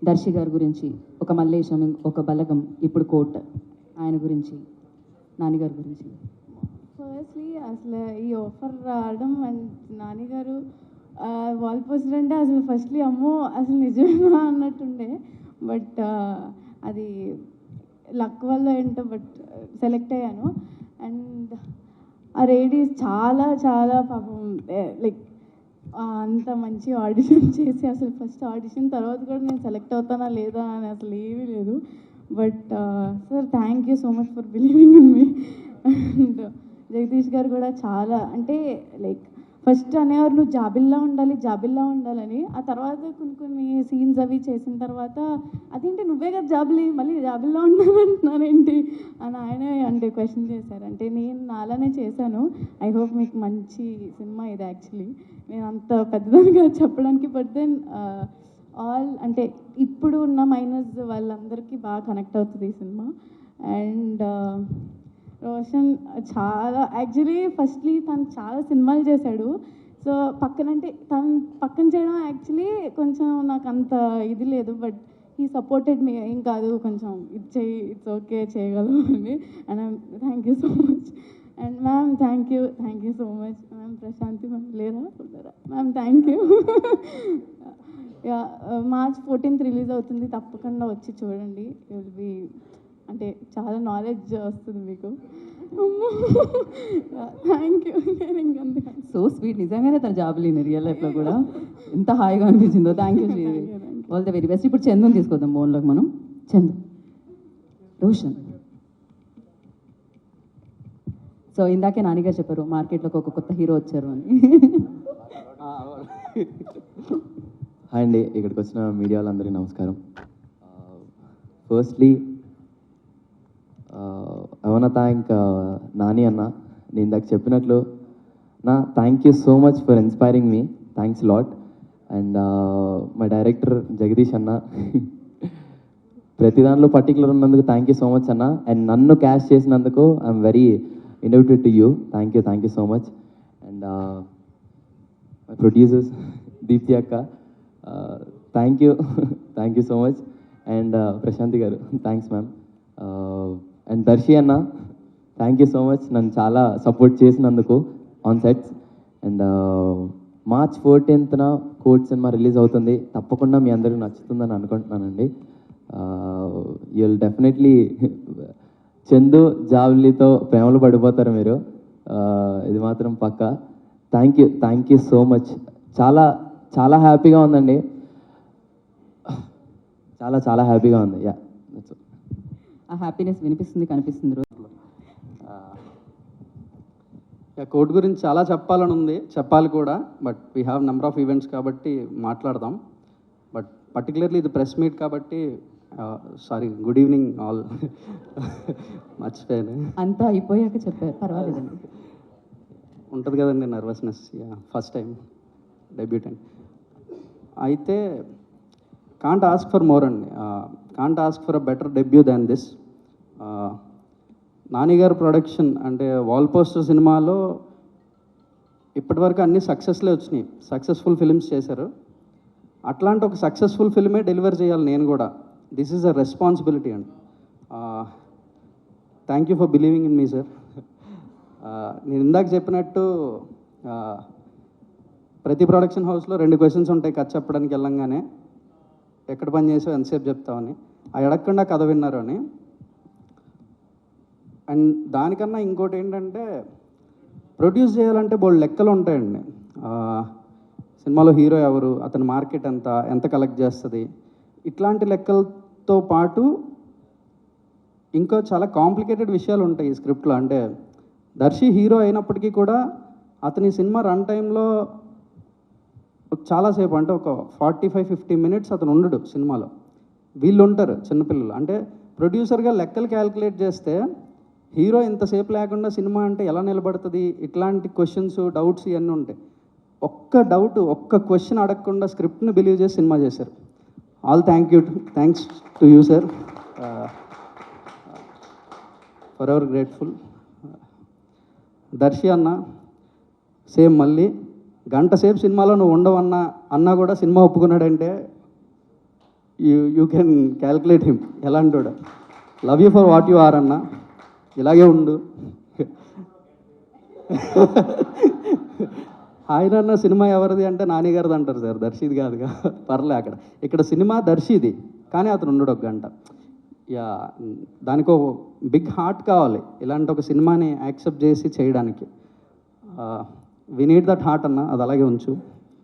దర్శి గారి గురించి, ఒక మల్లేశం, ఒక బలగం, ఇప్పుడు కోట్, ఆయన గురించి, నాన్నగారి గురించి. ఫస్ట్లీ అసలు ఈ ఆఫర్ రావడం అండ్ నాన్నగారు వాల్ పోస్టర్ అంటే అసలు ఫస్ట్లీ అమ్మో అసలు నిజమేనా అన్నట్టుండే. బట్ అది లక్ వల్ల ఏంటో బట్ సెలెక్ట్ అయ్యాను. అండ్ ఆ లేడీస్ చాలా చాలా పాపం లైక్ అంత మంచి ఆడిషన్ చేసి అసలు ఫస్ట్ ఆడిషన్ తర్వాత కూడా నేను సెలెక్ట్ అవుతానా లేదా అని అసలు ఏమీ లేదు. But sir thank you so much for believing in me. And Jagadish గారు కూడా చాలా అంటే లైక్ ఫస్ట్ అనేవారు నువ్వు జాబిల్లా ఉండాలని. ఆ తర్వాత కొన్ని సీన్స్ అవి చేసిన తర్వాత అదేంటి నువ్వే కదా జాబిలి మళ్ళీ జాబిల్లా ఉండాలంటున్నారేంటి అని ఆయనే అంటే క్వశ్చన్ చేశారు. అంటే నేను నాలానే చేశాను. ఐ హోప్ మీకు మంచి సినిమా ఇది. యాక్చువల్లీ నేను అంత పెద్దదానిగా చెప్పడానికి బట్ దెన్ ఆల్ అంటే ఇప్పుడు ఉన్న మైనస్ వాళ్ళందరికీ బాగా కనెక్ట్ అవుతుంది ఈ సినిమా. అండ్ రోషన్ చాలా యాక్చువల్లీ ఫస్ట్లీ తను చాలా సినిమాలు చేశాడు. సో పక్కనంటే తను పక్కన చేయడం యాక్చువల్లీ కొంచెం నాకు అంత ఇది లేదు. బట్ హీ సపోర్టెడ్ మీ ఏం కాదు కొంచెం ఇది చేయి ఇట్స్ ఓకే చేయగలవు అని. And thank you so much. And ma'am thank you so much. Ma'am Prashanthi ma'am లేరా ma'am thank you. March 14th release అవుతుంది, తప్పకుండా వచ్చి చూడండి. యూ విల్ బి అంటే చాలా నాలెడ్జ్ వస్తుంది మీకు. Thank you. సో స్వీట్, నిజంగానే తన జాబ్ లేని రియల్ లైఫ్లో కూడా ఎంత హాయిగా అనిపించిందో. Thank you Sridevi, all the very best. ఇప్పుడు చందుని తీసుకొద్దాం బోన్లోకి మనం. చందు, రోషన్. సో ఇందాకే నాన్నగారు చెప్పారు మార్కెట్లోకి ఒక కొత్త హీరో వచ్చారు అని. హాయ్ అండి, ఇక్కడికి వచ్చిన మీడియా వాళ్ళందరికీ నమస్కారం. Firstly I want thank Nani అన్న. నేను ఇందాక చెప్పినట్లు నా thank you so much for inspiring me. Thanks lot. And my director Jagadish అన్న, ప్రతి దాంట్లో పర్టికులర్ ఉన్నందుకు థ్యాంక్ యూ సో మచ్ అన్న. అండ్ నన్ను క్యాష్ చేసినందుకు I'm very indebted to you. Thank you so much. And my producers Deepthi అక్క, thank you so much. And Prashanthi గారు thanks ma'am. And Darsi అన్న, థ్యాంక్ యూ సో మచ్ నన్ను చాలా support చేసినందుకు on sets. And March 14th Court cinema release అవుతుంది. తప్పకుండా మీ అందరికీ నచ్చుతుందని అనుకుంటున్నానండి. యూ విల్ డెఫినెట్లీ చందు జావ్లీతో ప్రేమలో పడిపోతారు మీరు, ఇది మాత్రం పక్కా. Thank you so much. చాలా చాలా హ్యాపీగా ఉందండి, చాలా హ్యాపీగా ఉంది. యా, ఆ హ్యాపీనెస్ వినిపిస్తుంది, కనిపిస్తుంది. కోర్ట్ గురించి చాలా చెప్పాలి కూడా. But we have number of events కాబట్టి మాట్లాడదాం. బట్ పర్టికులర్లీ ఇది ప్రెస్ మీట్ కాబట్టి సారీ, గుడ్ ఈవినింగ్ ఆల్. మర్చిపోయాను, అంతా అయిపోయాక చెప్పారు, పర్వాలేదండి. ఉంటుంది కదండి నర్వస్నెస్. ఫస్ట్ టైం డెబ్యూటెంట్ అయితే కాంట్ ఆస్క్ ఫర్ మోర్ అండి. Can't ask for a better debut than this. నానిగారు ప్రొడక్షన్ అంటే వాల్ పోస్టర్ సినిమాలో ఇప్పటివరకు అన్ని సక్సెస్లే వచ్చినాయి, సక్సెస్ఫుల్ ఫిల్మ్స్ చేశారు. అట్లాంటి ఒక సక్సెస్ఫుల్ ఫిల్మే డెలివర్ చేయాలి నేను కూడా. దిస్ ఈజ్ అ రెస్పాన్సిబిలిటీ అండి. Thank you for believing in me sir. నేను ఇందాక చెప్పినట్టు ప్రతి ప్రొడక్షన్ హౌస్లో 2 క్వశ్చన్స్ ఉంటాయి కథ చెప్పడానికి వెళ్ళంగానే. ఎక్కడ పని చేసావు, ఎంతసేపు చెప్తామని. అవి అడగకుండా కథ విన్నారు అని. అండ్ దానికన్నా ఇంకోటి ఏంటంటే ప్రొడ్యూస్ చేయాలంటే బోల్డ్ లెక్కలు ఉంటాయండి. సినిమాలో హీరో ఎవరు, అతని మార్కెట్ ఎంత కలెక్ట్ చేస్తుంది, ఇట్లాంటి లెక్కలతో పాటు ఇంకా చాలా కాంప్లికేటెడ్ విషయాలు ఉంటాయి ఈ స్క్రిప్ట్లో. అంటే దర్శి హీరో అయినప్పటికీ కూడా అతని సినిమా రన్ టైంలో చాలాసేపు అంటే ఒక 45-50 minutes అతను ఉండడు సినిమాలో. వీళ్ళు ఉంటారు చిన్నపిల్లలు. అంటే ప్రొడ్యూసర్గా లెక్కలు క్యాలిక్యులేట్ చేస్తే హీరో ఇంతసేపు లేకుండా సినిమా అంటే ఎలా నిలబడుతుంది, ఇట్లాంటి క్వశ్చన్స్, డౌట్స్ ఇవన్నీ ఉంటాయి. ఒక్క క్వశ్చన్ అడగకుండా స్క్రిప్ట్ని బిలీవ్ చేసి సినిమా చేశారు. All thanks to you sir. For ever grateful. Darshi అన్న సేమ్ మళ్ళీ గంట సేపు సినిమాలో నువ్వు ఉండవన్నా కూడా సినిమా ఒప్పుకున్నాడంటే యూ కెన్ క్యాల్కులేట్ హిమ్ ఎలాంటోడు. Love you for what you are అన్న, ఇలాగే ఉండు. ఆయన అన్న సినిమా ఎవరిది అంటే నాని గారిది అంటారు సార్, దర్శిది కాదుగా. పర్లే అక్కడ, ఇక్కడ సినిమా దర్శిది కానీ అతను ఉండడు ఒక గంట. యా, దానికి ఒక బిగ్ హార్ట్ కావాలి ఇలాంటి ఒక సినిమాని యాక్సెప్ట్ చేసి చేయడానికి. వి నీడ్ దట్ హార్ట్ అన్న, అది అలాగే ఉంచు.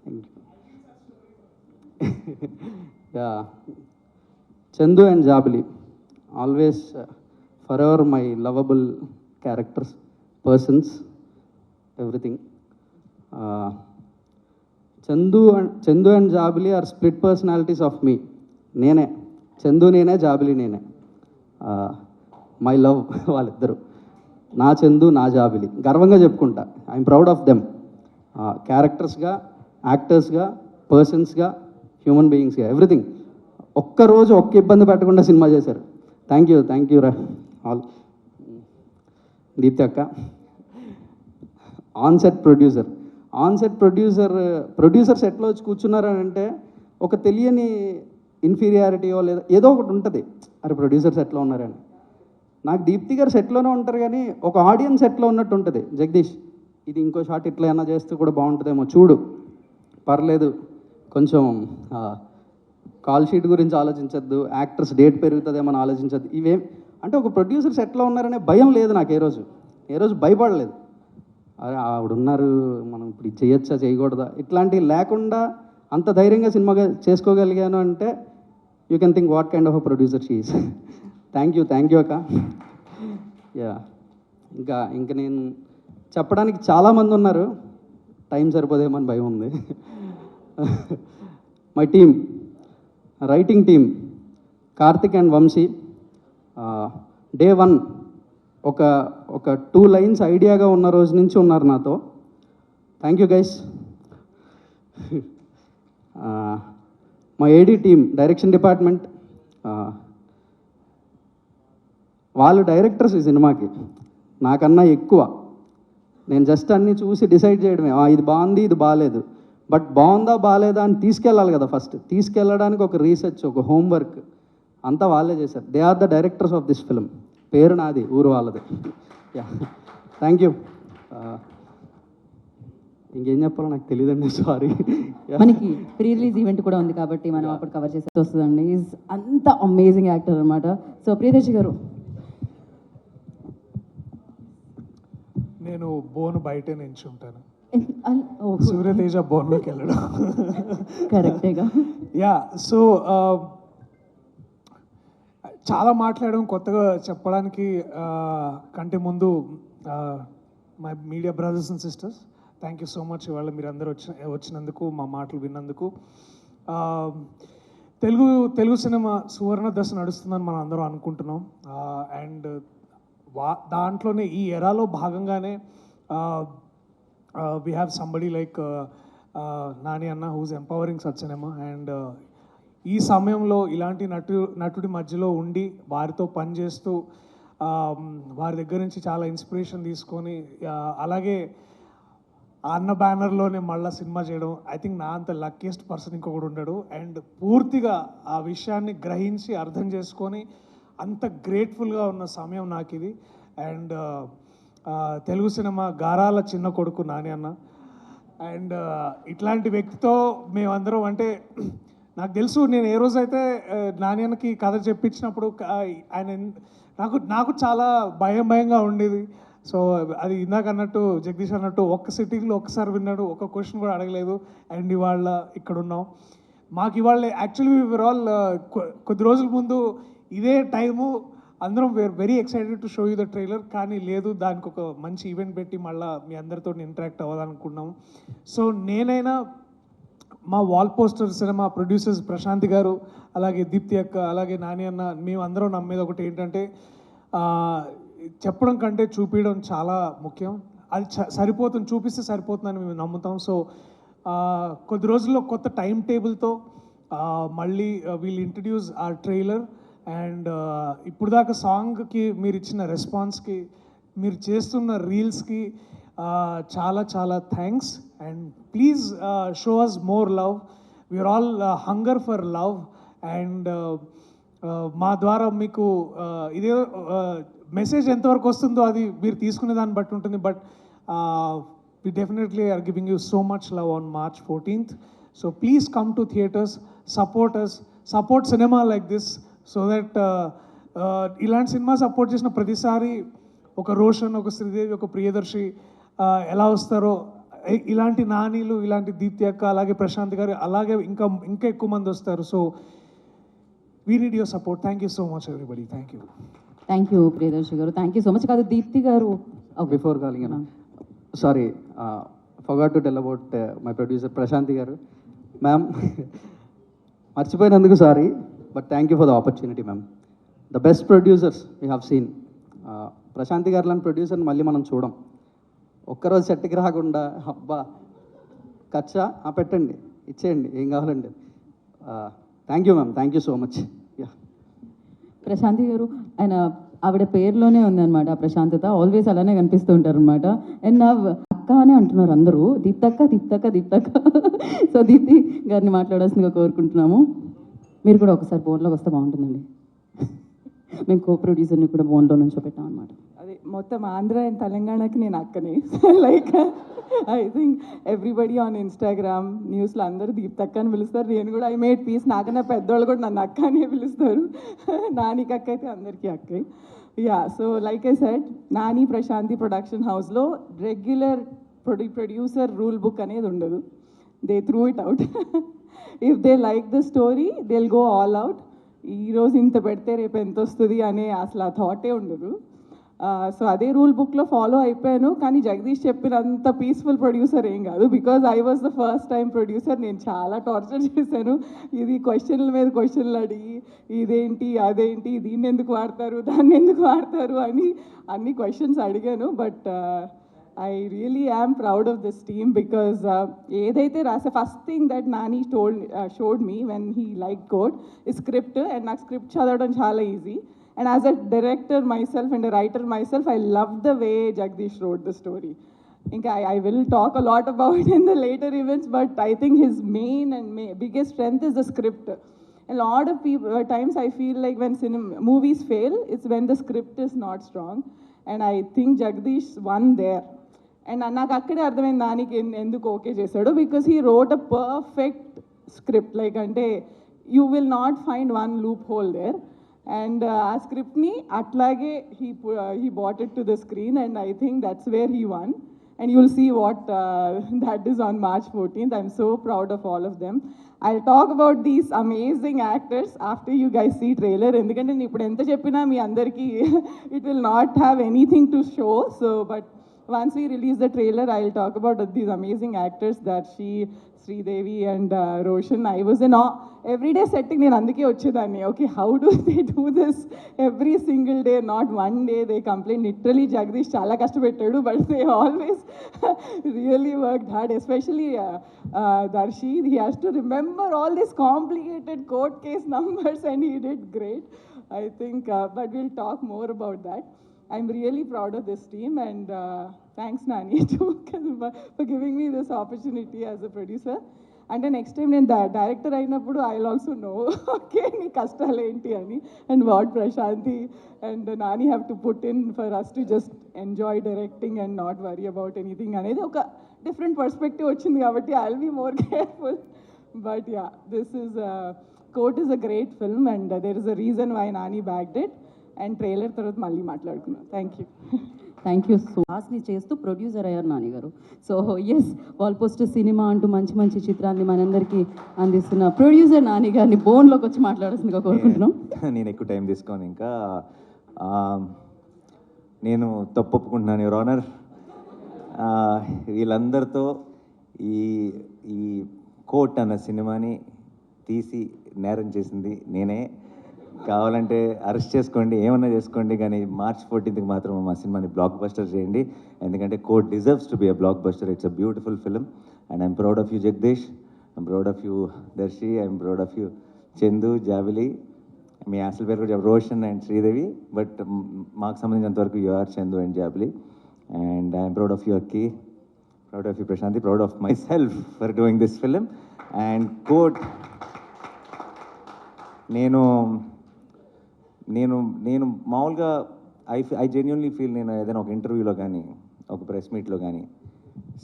Thank you. Yeah, Chandu and Jabili always for ever my lovable characters, persons, everything. Chandu and Jabili are split personalities of me. నేనే చందు, నేనే జాబిలి, నేనే. మై లవ్ వాళ్ళిద్దరు, నా చందు నా జాబిలి. గర్వంగా చెప్పుకుంటా, ఐఎమ్ ప్రౌడ్ ఆఫ్ దెమ్. క్యారెక్టర్స్గా, యాక్టర్స్గా, పర్సన్స్గా, హ్యూమన్ బీయింగ్స్గా, ఎవ్రీథింగ్. ఒక్కరోజు ఒక్క ఇబ్బంది పెట్టకుండా సినిమా చేశారు. థ్యాంక్ యూ రా ఆల్. దీప్తి అక్క, ఆన్ సెట్ ప్రొడ్యూసర్ సెట్లో వచ్చి కూర్చున్నారని అంటే ఒక తెలియని ఇన్ఫీరియారిటీయో లేదా ఏదో ఒకటి ఉంటుంది. అరే ప్రొడ్యూసర్ సెట్లో ఉన్నారని. నాకు దీప్తి గారు సెట్లోనే ఉంటారు కానీ ఒక ఆడియన్స్ సెట్లో ఉన్నట్టు ఉంటుంది. జగదీష్, ఇది ఇంకో షాట్ ఇట్లా ఏమైనా చేస్తే కూడా బాగుంటుందేమో చూడు, పర్లేదు, కొంచెం కాల్ షీట్ గురించి ఆలోచించద్దు, యాక్టర్స్ డేట్ పెరుగుతుందేమో అని ఆలోచించద్దు. ఇవేం అంటే ఒక ప్రొడ్యూసర్ సెట్లో ఉన్నారనే భయం లేదు నాకు. ఏ రోజు భయపడలేదు. అరే ఆవిడున్నారు, మనం ఇప్పుడు ఇది చేయొచ్చా చేయకూడదా ఇట్లాంటివి లేకుండా అంత ధైర్యంగా సినిమాగా చేసుకోగలిగాను అంటే you can think what kind of a producer she is. Thank you అక్క. యా, ఇంకా నేను చెప్పడానికి చాలామంది ఉన్నారు, టైం సరిపోదేమో అని భయం ఉంది. My team, writing team, Karthik and Vamshi. Day 1 ఒక 2 లైన్స్ ఐడియాగా ఉన్న రోజు నుంచి ఉన్నారు నాతో. Thank you guys. మా ఏడీ టీమ్, డైరెక్షన్ డిపార్ట్మెంట్, వాళ్ళు డైరెక్టర్స్ ఈ సినిమాకి నాకన్నా ఎక్కువ. నేను జస్ట్ అన్నీ చూసి డిసైడ్ చేయడమే, ఇది బాగుంది ఇది బాగాలేదు. బట్ బాగుందా బాగాలేదా అని తీసుకెళ్ళాలి కదా. ఫస్ట్ తీసుకెళ్ళడానికి ఒక రీసెర్చ్, ఒక హోంవర్క్ అంతా వాళ్ళే చేశారు. They are the directors of this film. పేరు నాది, ఊరు వాళ్ళది. Yeah, thank you. ఇంకేం చెప్పాలో నాకు తెలియదండి, సారీ. మనకి ప్రీ రిలీజ్ ఈవెంట్ కూడా ఉంది కాబట్టి మనం అప్పుడు కవర్ చేసి వస్తుందండి. ఈజ్ అంత అమేజింగ్ యాక్టర్ అనమాట. సో ప్రియదర్శి గారు. నేను బోను బయటే నించుంటాను, సూర్యతేజ బోన్లోకి వెళ్ళడం కరెక్టేగా. యా, సో చాలా మాట్లాడడం కొత్తగా చెప్పడానికి కంటే ముందు my media brothers and sisters, thank you so much ఇవాళ మీరందరూ వచ్చినందుకు, మా మాటలు విన్నందుకు. తెలుగు సినిమా సువర్ణ దశ నడుస్తుందని మనం అందరం అనుకుంటున్నాం. అండ్ దాంట్లోనే ఈ ఎరాలో భాగంగానే we have somebody like Nani అన్న whose empowering such cinema. And ఈ సమయంలో ఇలాంటి నటుడి మధ్యలో ఉండి వారితో పనిచేస్తూ వారి దగ్గర నుంచి చాలా ఇన్స్పిరేషన్ తీసుకొని అలాగే అన్న బ్యానర్లోనే మళ్ళీ సినిమా చేయడం, ఐ థింక్ నా అంత లక్కీయెస్ట్ పర్సన్ ఇంకొకటి ఉండడు. అండ్ పూర్తిగా ఆ విషయాన్ని గ్రహించి అర్థం చేసుకొని అంత గ్రేట్ఫుల్గా ఉన్న సమయం నాకు ఇది. అండ్ తెలుగు సినిమా గారాల చిన్న కొడుకు నాని అన్న. అండ్ ఇట్లాంటి వ్యక్తితో మేమందరం అంటే నాకు తెలుసు, నేను ఏ రోజైతే నాని అన్నకి కథ చెప్పించినప్పుడు ఆయన నాకు చాలా భయంగా ఉండేది. సో అది ఇందాక అన్నట్టు జగదీష్ అన్నట్టు ఒక్క సిట్టింగ్లో ఒక్కసారి విన్నాడు, ఒక్క క్వశ్చన్ కూడా అడగలేదు. అండ్ ఇవాళ ఇక్కడ ఉన్నాం. మాకు ఇవాళ యాక్చువల్లీ వీఆర్ ఆల్ కొద్ది రోజుల ముందు ఇదే టైము అందరం were very excited to show you the trailer, కానీ లేదు, దానికి ఒక మంచి ఈవెంట్ పెట్టి మళ్ళీ మీ అందరితో ఇంటరాక్ట్ అవ్వాలనుకున్నాము. సో నేనైనా మా wall poster cinema producers Prashanth garu, అలాగే దీప్తి అక్క, అలాగే నాని అన్న, మేము అందరం నమ్మేది ఒకటి ఏంటంటే చెప్పడం కంటే చూపించడం చాలా ముఖ్యం. అది సరిపోతుంది, చూపిస్తే సరిపోతుందని మేము నమ్ముతాం. సో కొద్ది రోజుల్లో కొత్త టైం టేబుల్తో మళ్ళీ వీల్ ఇంట్రడ్యూస్ ఆ ట్రైలర్. అండ్ ఇప్పుడు దాకా సాంగ్కి మీరు ఇచ్చిన రెస్పాన్స్కి, మీరు చేస్తున్న రీల్స్కి చాలా చాలా thanks. And please show us more love. We are all hunger for love. And మా ద్వారా మీకు ఇదే మెసేజ్ ఎంతవరకు వస్తుందో అది మీరు తీసుకునే దాన్ని బట్టి ఉంటుంది. But we definitely are giving you so much love on March 14th. So please come to theaters, support us, support cinema like this, so that ఇలాంటి సినిమా సపోర్ట్ చేసిన ప్రతిసారి ఒక రోషన్, ఒక శ్రీదేవి, ఒక ప్రియదర్శి ఎలా వస్తారో ఇలాంటి నానీలు, ఇలాంటి దీప్తి అక్క, అలాగే ప్రశాంత్ గారు, అలాగే ఇంకా ఎక్కువ మంది వస్తారు. So we need your support. Thank you so much everybody. Thank you. Thank you Priyadarshi గారు, థ్యాంక్ యూ సో మచ్. కాదు దీప్తి గారు, before calling sorry, forgot to tell about my producer Prashanthi గారు. మ్యామ్ మర్చిపోయినందుకు sorry, but thank you for the opportunity ma'am. The best producers we have seen. Prashanthi గారు లాంటి ప్రొడ్యూసర్ని మళ్ళీ మనం చూడం. ఒక్కరోజు సెట్కి రాకుండా అబ్బా ఖర్చా పెట్టండి, ఇచ్చేయండి, ఏం కావాలండి. Thank you ma'am, thank you so much. Yeah, Prashanthi garu, ఆయన ఆవిడ పేరులోనే ఉందన్నమాట ప్రశాంతత, ఆల్వేస్ అలానే కనిపిస్తూ ఉంటారు అనమాట. అండ్ నా అక్క అని అంటున్నారు అందరూ, దీప్తక్క దీప్తక్క దీప్తక్క. సో దీప్తి గారిని మాట్లాడాల్సిందిగా కోరుకుంటున్నాము. మీరు కూడా ఒకసారి బోన్లోకి వస్తే బాగుంటుందండి. మేము కో ప్రొడ్యూసర్ని కూడా బోన్లో నుంచో పెట్టాం అనమాట. అది మొత్తం ఆంధ్ర అండ్ తెలంగాణకి నేను అక్కనే. Like I think everybody on Instagram న్యూస్లో అందరూ దీప్తక్క అని పిలుస్తారు. నేను కూడా ఐ మేడ్ పీస్. నాకన్నా పెద్దవాళ్ళు కూడా నన్ను అక్క అనే పిలుస్తారు. నానికి అక్క అయితే అందరికీ అక్కే. Yeah, so like I said, Nani Prashanthi production హౌస్లో రెగ్యులర్ ప్రొడ్యూసర్ రూల్ బుక్ అనేది ఉండదు. They threw it out. If they like the story they will go all out. ఈరోజు ఇంత పెడితే రేపు ఎంత వస్తుంది అనే అసలు ఆ థాటే ఉండదు. సో అదే రూల్ బుక్లో ఫాలో అయిపోయాను. కానీ జగదీష్ చెప్పినంత పీస్ఫుల్ ప్రొడ్యూసర్ ఏం కాదు, because I was the first time producer. నేను చాలా టార్చర్ చేశాను. ఇది క్వశ్చన్ల మీద క్వశ్చన్లు అడిగి, ఇదేంటి అదేంటి, దీన్ని ఎందుకు వాడతారు, దాన్ని ఎందుకు వాడతారు అని అన్ని క్వశ్చన్స్ అడిగాను. But I really am proud of this team because ఏదైతే రాసే first thing that Nani showed me when he liked code is script, and నాకు స్క్రిప్ట్ చదవడం చాలా easy. And as a director myself and a writer myself, I love the way Jagdish wrote the story. ఇంకా I will talk a lot about it in the later events, but I think his main and biggest strength is the script. A lot of times I feel like when movies fail, it's when the script is not strong, and I think Jagdish won there. And నాకు అక్కడే అర్థమైంది నానికి ఎందుకు okay చేశాడు, because he wrote a perfect script. Like అంటే you will not find one loop hole there. And ఆ స్క్రిప్ట్ని అట్లాగే he bought it to the screen, and I think that's where he won. And you will see what that is on March 14th. I'm so proud of all of them. I'll talk about these amazing actors after you guys see trailer. ఎందుకంటే నేను ఇప్పుడు ఎంత చెప్పినా మీ అందరికీ it will not have anything to show. So but once we release the trailer, I'll talk about these amazing actors, Darshi, Sridevi and Roshan. I was in awe. Every day setting నేను అందుకే వచ్చేదాన్ని. Okay, how do they do this every single day? Not one day they complain. Literally Jagdish చాలా కష్టపెట్టాడు, but they always really worked hard, especially Darshi. He has to remember all these complicated court case numbers and he did great, I think. But we'll talk more about that. I'm really proud of this team, and thanks Nani too for giving me this opportunity as a producer. And the next time నేను director అయినప్పుడు I will also know okay నీ కష్టాలు ఏంటి అని, and what Prashanthi and Nani have to put in for us to just enjoy directing and not worry about anything అనేది ఒక different perspective వచ్చింది కాబట్టి I will be more careful. But yeah, this is Court is a great film and there is a reason why Nani backed it. And trailer తర్వాత మళ్ళీ మాట్లాడుకున్నాం. Thank you. Thank you. So లాస్ట్ని చేస్తూ producer అయ్యారు Nani garu. So yes, wall poster cinema అంటూ మంచి మంచి చిత్రాన్ని మనందరికీ అందిస్తున్న ప్రొడ్యూసర్ నాని గారిని బోన్లోకి వచ్చి మాట్లాడాల్సిందిగా కోరుకుంటున్నాం. నేను ఎక్కువ టైం తీసుకోను, ఇంకా నేను తప్పు ఒప్పుకుంటున్నాను యువర్ ఆనర్. వీళ్ళందరితో ఈ ఈ కోర్ట్ అన్న సినిమాని తీసి నేరం చేసింది నేనే. కావాలంటే అరెస్ట్ చేసుకోండి, ఏమన్నా చేసుకోండి, కానీ March 14th మాత్రం మా సినిమాని బ్లాక్ బస్టర్ చేయండి. ఎందుకంటే Court deserves to be a blockbuster. It's a beautiful film and I'm proud of you Jagadish, I'm proud of you Darshi, I'm proud of you Chandu, Jabili, మీ అసలు పేరు కూడా రోషన్ అండ్ శ్రీదేవి, బట్ మాకు సంబంధించినంతవరకు you are Chandu and Jabili. And I'm proud of you Akki, proud of you Prashanthi, proud of myself for doing this film. And Court, I'm proud of you Jagadish, I'm proud of you Chandu, I'm proud of myself for doing this film. And Court, I'm proud of myself for doing this film. నేను నేను నేను మామూలుగా I genuinely feel నేను ఏదైనా ఒక ఇంటర్వ్యూలో కానీ ఒక ప్రెస్ మీట్లో కానీ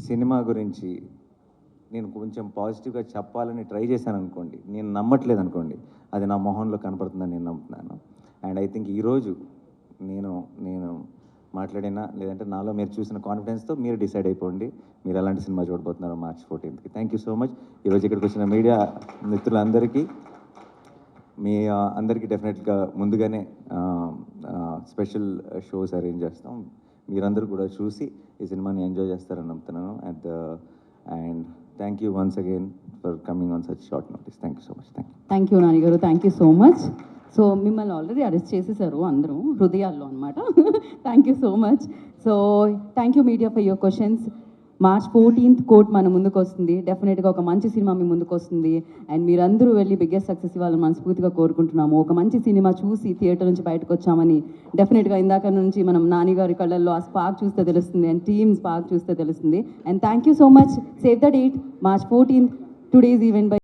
సినిమా గురించి నేను కొంచెం పాజిటివ్గా చెప్పాలని ట్రై చేశాను అనుకోండి, నేను నమ్మట్లేదు అనుకోండి, అది నా మొహంలో కనపడుతుందని నేను నమ్ముతున్నాను. అండ్ ఐ థింక్ ఈరోజు నేను నేను మాట్లాడినా లేదంటే నాలో మీరు చూసిన కాన్ఫిడెన్స్తో మీరు డిసైడ్ అయిపోండి మీరు ఎలాంటి సినిమా చూడబోతున్నారో March 14th. Thank you so much. ఈరోజు ఇక్కడికి వచ్చిన మీడియా మిత్రులందరికీ మీ అందరికీ డెఫినెట్గా ముందుగానే స్పెషల్ షోస్ అరేంజ్ చేస్తాం. మీరందరూ కూడా చూసి ఈ సినిమాని ఎంజాయ్ చేస్తారని నమ్ముతున్నాను. And thank you once again for coming on such short notice. Thank you so much. Thank you Nani గారు, thank you so much. So మిమ్మల్ని ఆల్రెడీ అరెస్ట్ చేసేసారు అందరూ హృదయాల్లో అనమాట. Thank you so much. So thank you media for your questions. March 14th Court మన ముందుకు వస్తుంది. డెఫినెట్గా ఒక మంచి సినిమా మీ ముందుకు వస్తుంది. అండ్ మీరందరూ వెళ్ళి బిగ్గెస్ట్ సక్సెస్ ఇవ్వాలని మనస్ఫూర్తిగా కోరుకుంటున్నాము. ఒక మంచి సినిమా చూసి థియేటర్ నుంచి బయటకు వచ్చామని డెఫినెట్గా ఇందాక నుంచి మనం నాని గారి కళ్ళల్లో ఆ స్పార్క్ చూస్తే తెలుస్తుంది అండ్ టీమ్ స్పార్క్ చూస్తే తెలుస్తుంది. And thank you so much. Save the date March 14th, today's event by